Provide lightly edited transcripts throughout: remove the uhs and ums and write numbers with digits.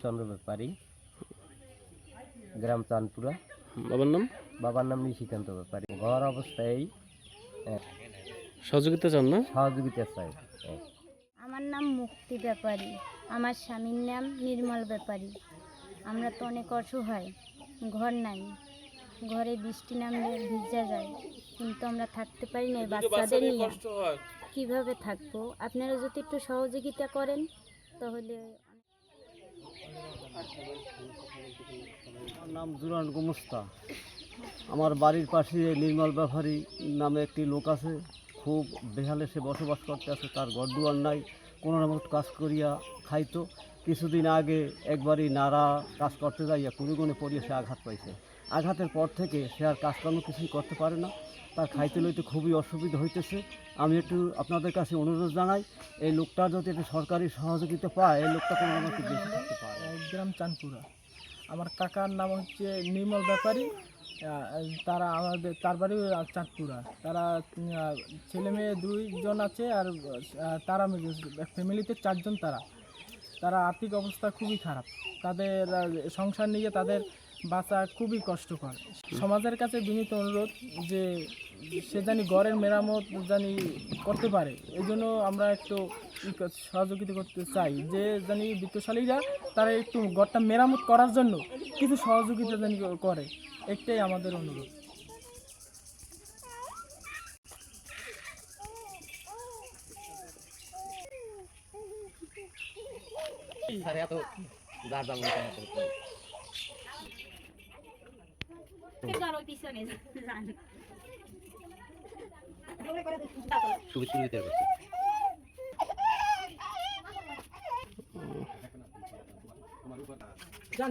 চন্দ্র ব্যাপারী, গ্রাম চাঁদপুরা। বাবার নাম? বাবার নাম নিশিকান্ত ব্যাপারী। ঘর অবস্থায় সহযোগিতা চান না? সহযোগিতা চাই। আমার নাম মুক্তি ব্যাপারী, আমার স্বামীর নাম নির্মল ব্যাপারী। আমরা তো অনেক অসহায়, ঘর নাই, ঘরে বৃষ্টি নামলে ভিজা যায়, কিন্তু আমরা থাকতে পারি না বাচ্চাদের নিয়ে। কিভাবে থাকবো? আপনারা যদি একটু সহযোগিতা করেন তাহলে। আমার নাম জুরান গুমস্তা। আমার বাড়ির পাশে নির্মল ব্যাপারী নামে একটি লোক আছে, খুব বেহালে সে বসবাস করতে আছে। তার ঘর দুয়ার নাই, কোনো রকম কাজ করিয়া খাইতো। কিছুদিন আগে একবারই নাড়া কাজ করতে যাইয়া কুড়িগুণে পড়িয়ে সে আঘাত পাইছে। আঘাতের পর থেকে সে আর কাজকর্ম কিছুই করতে পারে না, তার খাইতে লইতে খুবই অসুবিধা হইতেছে। আমি একটু আপনাদের কাছে অনুরোধ জানাই, এই লোকটা যদি একটু সরকারি সহযোগিতা পায়, এই লোকটা কোনো রকম একটু বেশি থাকতে পারে। গ্রাম চাঁদপুরা। আমার কাকার নাম হচ্ছে নির্মল ব্যাপারী। তার বাড়ি চাঁদপুরা। তারা ছেলে মেয়ে 2 জন আছে, আর তারা ফ্যামিলিতে 4 জন। তারা আর্থিক অবস্থা খুবই খারাপ। তাদের সংসার নিয়ে তাদের বাঁচা খুবই কষ্টকর। সমাজের কাছে বিনীত অনুরোধ যে সে জানি ঘরের মেরামত জানি করতে পারে। এই জন্য আমরা একটু সহযোগিতা করতে চাই, যে জানি বিত্তশালীরা তারা একটু ঘরটা মেরামত করার জন্য কিছু সহযোগিতা জানি করে, একটাই আমাদের অনুরোধ।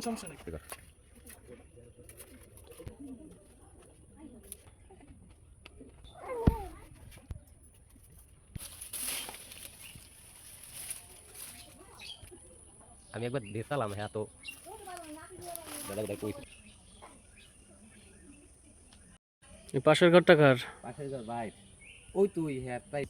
সমস্যা নেই। আমি একবার দেখালাম, হ্যাঁ তো এই পাশের ঘরটা কার? পাশের ঘর ভাই, ওই তুই হ্যাঁ তাই।